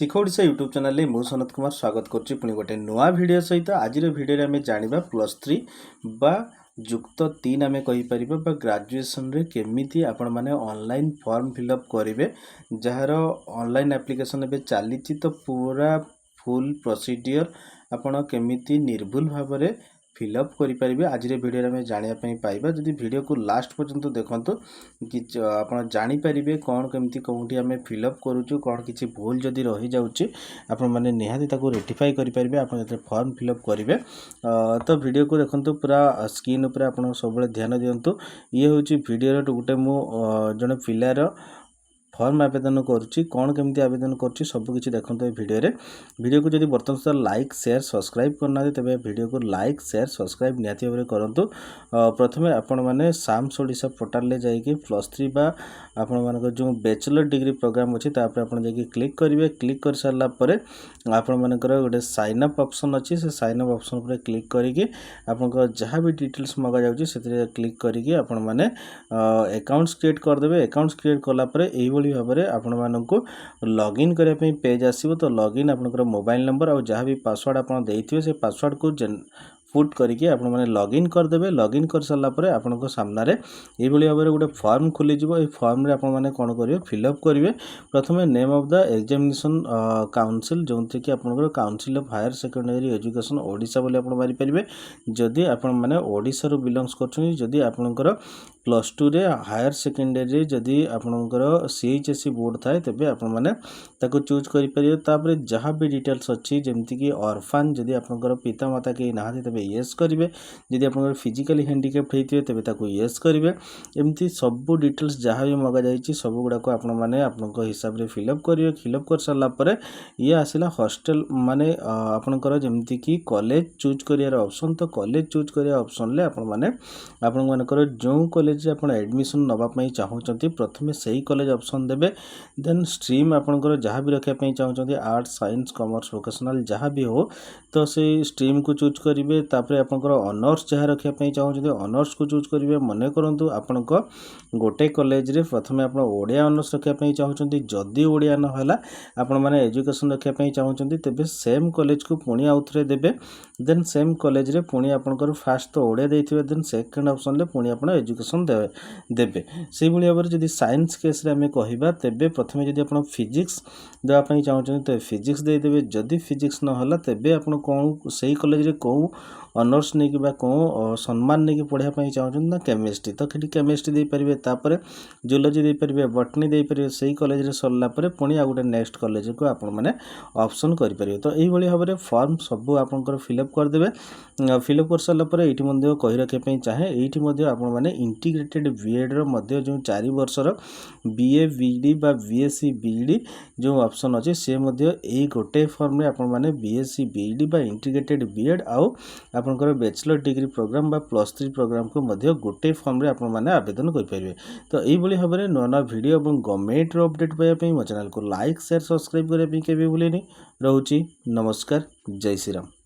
ଶିଖ Odisha YouTube ଚ୍ୟାନେଲରେ ମୁଁ ସନତ କୁମାର ସ୍ୱାଗତ କରୁଛି ପୁଣି ଗୋଟେ ନୂଆ ଭିଡ଼ିଓ ସହିତ। ଆଜିର ଭିଡ଼ିଓରେ ଆମେ ଜାଣିବା +3 ବା ଯୁକ୍ତ 3 ଆମେ କହିପାରିବା ବା ଗ୍ରାଜୁଏସନରେ କେମିତି ଆପଣମାନେ ଅନଲାଇନ୍ ଫର୍ମ ଫିଲ୍ଅପ୍ କରିବେ। ଯାହାର ଅନଲାଇନ୍ ଆପ୍ଲିକେସନ୍ ଏବେ ଚାଲିଛି, ତ ପୁରା ଫୁଲ୍ ପ୍ରୋସିଡ଼ିଓର ଆପଣ କେମିତି ନିର୍ଭୁଲ ଭାବରେ ଫିଲ୍ଅପ୍ କରିପାରିବେ ଆଜିର ଭିଡ଼ିଓରେ ଆମେ ଜାଣିବା ପାଇଁ ପାଇବା। ଯଦି ଭିଡ଼ିଓକୁ ଲାଷ୍ଟ ପର୍ଯ୍ୟନ୍ତ ଦେଖନ୍ତୁ କି ଆପଣ ଜାଣିପାରିବେ କ'ଣ କେମିତି କେଉଁଠି ଆମେ ଫିଲ୍ଅପ୍ କରୁଛୁ, କ'ଣ କିଛି ଭୁଲ ଯଦି ରହିଯାଉଛି ଆପଣମାନେ ନିହାତି ତାକୁ ରେକ୍ଟିଫାଇ କରିପାରିବେ ଆପଣ ଯେତେବେଳେ ଫର୍ମ ଫିଲ୍ଅପ୍ କରିବେ। ତ ଭିଡ଼ିଓକୁ ଦେଖନ୍ତୁ, ପୁରା ସ୍କ୍ରିନ୍ ଉପରେ ଆପଣ ସବୁବେଳେ ଧ୍ୟାନ ଦିଅନ୍ତୁ। ଇଏ ହେଉଛି ଭିଡ଼ିଓର ଗୋଟେ ମୁଁ ଜଣେ ପିଲାର ଫର୍ମ ଆବେଦନ କରୁଛି, କ'ଣ କେମିତି ଆବେଦନ କରୁଛି ସବୁକିଛି ଦେଖନ୍ତୁ ଏ ଭିଡ଼ିଓରେ। ଭିଡ଼ିଓକୁ ଯଦି ବର୍ତ୍ତମାନ ସୁଦ୍ଧା ଲାଇକ୍ ସେୟାର ସବସ୍କ୍ରାଇବ୍ କରୁନାହାନ୍ତି ତେବେ ଭିଡ଼ିଓକୁ ଲାଇକ୍ ସେୟାର ସବସ୍କ୍ରାଇବ୍ ନିହାତି ଭାବରେ କରନ୍ତୁ। ପ୍ରଥମେ ଆପଣମାନେ ସାମ୍ସ ଓଡ଼ିଶା ପୋର୍ଟାଲରେ ଯାଇକି +3 ବା ଆପଣମାନଙ୍କର ଯେଉଁ ବ୍ୟାଚଲର ଡିଗ୍ରୀ ପ୍ରୋଗ୍ରାମ୍ ଅଛି ତା ଉପରେ ଆପଣ ଯାଇକି କ୍ଲିକ୍ କରିବେ। କ୍ଲିକ୍ କରିସାରିଲା ପରେ ଆପଣମାନଙ୍କର ଗୋଟେ ସାଇନ୍ ଅପ୍ ଅପସନ୍ ଅଛି, ସେ ସାଇନ୍ ଅପ୍ ଅପସନ୍ ଉପରେ କ୍ଲିକ୍ କରିକି ଆପଣଙ୍କର ଯାହା ବି ଡିଟେଲ୍ସ ମଗାଯାଉଛି ସେଥିରେ କ୍ଲିକ୍ କରିକି ଆପଣମାନେ ଆକାଉଣ୍ଟସ୍ କ୍ରିଏଟ୍ କରିଦେବେ। ଆକାଉଣ୍ଟସ୍ କ୍ରିଏଟ୍ କଲା ପରେ ଏଇଭଳି ଭାବରେ ଆପଣମାନଙ୍କୁ ଲଗ୍ଇନ୍ କରିବା ପାଇଁ ପେଜ୍ ଆସିବ। ତ ଲଗ୍ଇନ୍ ଆପଣଙ୍କର ମୋବାଇଲ୍ ନମ୍ବର ଆଉ ଯାହା ବି ପାସୱାର୍ଡ଼ ଆପଣ ଦେଇଥିବେ ସେ ପାସୱାର୍ଡ଼କୁ ପୁଟ୍ କରିକି ଆପଣମାନେ ଲଗ୍ଇନ୍ କରିଦେବେ। ଲଗ୍ଇନ୍ କରିସାରିଲା ପରେ ଆପଣଙ୍କ ସାମ୍ନାରେ ଏଇଭଳି ଭାବରେ ଗୋଟେ ଫର୍ମ ଖୋଲିଯିବ। এই ଫର୍ମରେ ଆପଣମାନେ କ'ଣ କରିବେ, ଫିଲ୍ଅପ୍ କରିବେ। ପ୍ରଥମେ name of the examination council, ଯେଉଁଥିରେକି ଆପଣଙ୍କର council of higher secondary education Odisha ବୋଲି ଆପଣ ମାରିପାରିବେ ଯଦି ଆପଣମାନେ ଓଡ଼ିଶାରୁ ବିଲଙ୍ଗସ୍ କରୁଛନ୍ତି। ଯଦି ଆପଣଙ୍କର +2ରେ ହାୟର ସେକେଣ୍ଡାରୀରେ ଯଦି ଆପଣଙ୍କର CHSE ବୋର୍ଡ଼ ଥାଏ ତେବେ ଆପଣମାନେ ତାକୁ ଚୁଜ୍ କରିପାରିବେ। ତାପରେ ଯାହା ବି ଡିଟେଲ୍ସ ଅଛି ଯେମିତିକି ଅର୍ଫାନ୍, ଯଦି ଆପଣଙ୍କର ପିତାମାତା କେହି ନାହାନ୍ତି ତେବେ ୟେସ୍ କରିବେ। ଯଦି ଆପଣଙ୍କର ଫିଜିକାଲି ହ୍ୟାଣ୍ଡିକ୍ୟାପ୍ଟ ହେଇଥିବେ ତେବେ ତାକୁ ୟେସ୍ କରିବେ। ଏମିତି ସବୁ ଡିଟେଲ୍ସ ଯାହା ବି ମଗାଯାଇଛି ସବୁ ଗୁଡ଼ାକ ଆପଣମାନେ ଆପଣଙ୍କ ହିସାବରେ ଫିଲ୍ଅପ୍ କରିବେ। ଫିଲ୍ଅପ୍ କରିସାରିଲା ପରେ ଇଏ ଆସିଲା ହଷ୍ଟେଲ, ମାନେ ଆପଣଙ୍କର ଯେମିତିକି କଲେଜ ଚୁଜ୍ କରିବାର ଅପସନ୍। ତ କଲେଜ ଚୁଜ୍ କରିବା ଅପସନ୍ରେ ଆପଣମାନଙ୍କର ଯେଉଁ କଲେଜରେ ଆପଣ ଆଡ଼ମିସନ୍ ନେବା ପାଇଁ ଚାହୁଁଛନ୍ତି ପ୍ରଥମେ ସେହି କଲେଜ ଅପସନ୍ ଦେବେ। ଦେନ୍ ଷ୍ଟ୍ରିମ୍ ଆପଣଙ୍କର ଯାହା ବି ରଖିବା ପାଇଁ ଚାହୁଁଛନ୍ତି, ଆର୍ଟ୍ସ, ସାଇନ୍ସ, କମର୍ସ, ଭୋକେସନାଲ୍ ଯାହା ବି ହଉ, ତ ସେଇ ଷ୍ଟ୍ରିମ୍କୁ ଚୁଜ୍ କରିବେ। ତାପରେ ଆପଣଙ୍କର ଅନର୍ସ ଯାହା ରଖିବା ପାଇଁ ଚାହୁଁଛନ୍ତି ଅନର୍ସକୁ ଚୁଜ୍ କରିବେ। ମନେ କରନ୍ତୁ ଆପଣଙ୍କ ଗୋଟେ କଲେଜରେ ପ୍ରଥମେ ଆପଣ ଓଡ଼ିଆ ଅନର୍ସ ରଖିବା ପାଇଁ ଚାହୁଁଛନ୍ତି, ଯଦି ଓଡ଼ିଆ ନହେଲା ଆପଣମାନେ ଏଜୁକେସନ୍ ରଖିବା ପାଇଁ ଚାହୁଁଛନ୍ତି ତେବେ ସେମ୍ କଲେଜକୁ ପୁଣି ଆଉଥରେ ଦେବେ। ଦେନ୍ ସେମ୍ କଲେଜରେ ପୁଣି ଆପଣଙ୍କର ଫାଷ୍ଟ ତ ଓଡ଼ିଆ ଦେଇଥିବେ, ଦେନ୍ ସେକେଣ୍ଡ ଅପସନ୍ରେ ପୁଣି ଆପଣ ଏଜୁକେସନ୍ ଦେବେ। ସେଇଭଳି ଭାବରେ ଯଦି ସାଇନ୍ସ କେସ୍ରେ ଆମେ କହିବା ତେବେ ପ୍ରଥମେ ଯଦି ଆପଣ ଫିଜିକ୍ସ ଦେବା ପାଇଁ ଚାହୁଁଛନ୍ତି ତେବେ ଫିଜିକ୍ସ ଦେଇଦେବେ। ଯଦି ଫିଜିକ୍ସ ନହେଲା ତେବେ ଆପଣ ସେଇ କଲେଜରେ କେଉଁ ଅନର୍ସ ନେଇକି ବା କେଉଁ ସମ୍ମାନ ନେଇକି ପଢ଼ିବା ପାଇଁ ଚାହୁଁଛନ୍ତି ନା କେମିଷ୍ଟ୍ରି, ତ ସେଠି କେମିଷ୍ଟ୍ରି ଦେଇପାରିବେ। ତାପରେ ଜୁଲୋଜି ଦେଇପାରିବେ, ବଟନୀ ଦେଇପାରିବେ। ସେଇ କଲେଜରେ ସରିଲା ପରେ ପୁଣି ଆଉ ଗୋଟେ ନେକ୍ସଟ କଲେଜକୁ ଆପଣମାନେ ଅପସନ୍ କରିପାରିବେ। ତ ଏଇଭଳି ଭାବରେ ଫର୍ମ ସବୁ ଆପଣଙ୍କର ଫିଲ୍ଅପ୍ କରିଦେବେ। ଫିଲ୍ଅପ୍ କରିସାରିଲା ପରେ ଏଇଠି ମଧ୍ୟ କହି ରଖିବା ପାଇଁ ଚାହେଁ, ଏଇଠି ମଧ୍ୟ ଆପଣମାନେ ଇଣ୍ଟିଗ୍ରେଟେଡ୍ ବିଏଡ଼୍ର ମଧ୍ୟ ଯେଉଁ 4 ବର୍ଷର BA BD ବା BSc BD ଯେଉଁ ଅପସନ୍ ଅଛି ସେ ମଧ୍ୟ ଏଇ ଗୋଟେ ଫର୍ମରେ ଆପଣମାନେ BSc BD ବା ଇଣ୍ଟିଗ୍ରେଟେଡ୍ ବିଏଡ଼୍ ଆଉ ଆପଣଙ୍କର ବ୍ୟାଚଲର ଡିଗ୍ରୀ ପ୍ରୋଗ୍ରାମ୍ ବା +3 ପ୍ରୋଗ୍ରାମକୁ ମଧ୍ୟ ଗୋଟେ ଫର୍ମରେ ଆପଣମାନେ ଆବେଦନ କରିପାରିବେ। ତ ଏଇଭଳି ଭାବରେ ନୂଆ ନୂଆ ଭିଡ଼ିଓ ଏବଂ ଗଭର୍ଣ୍ଣମେଣ୍ଟର ଅପଡ଼େଟ୍ ପାଇବା ପାଇଁ ମୋ ଚ୍ୟାନେଲକୁ ଲାଇକ୍ ସେୟାର ସବସ୍କ୍ରାଇବ୍ କରିବା ପାଇଁ କେବେ ଭୁଲେନି। ରହୁଛି, ନମସ୍କାର, ଜୟ ଶ୍ରୀରାମ।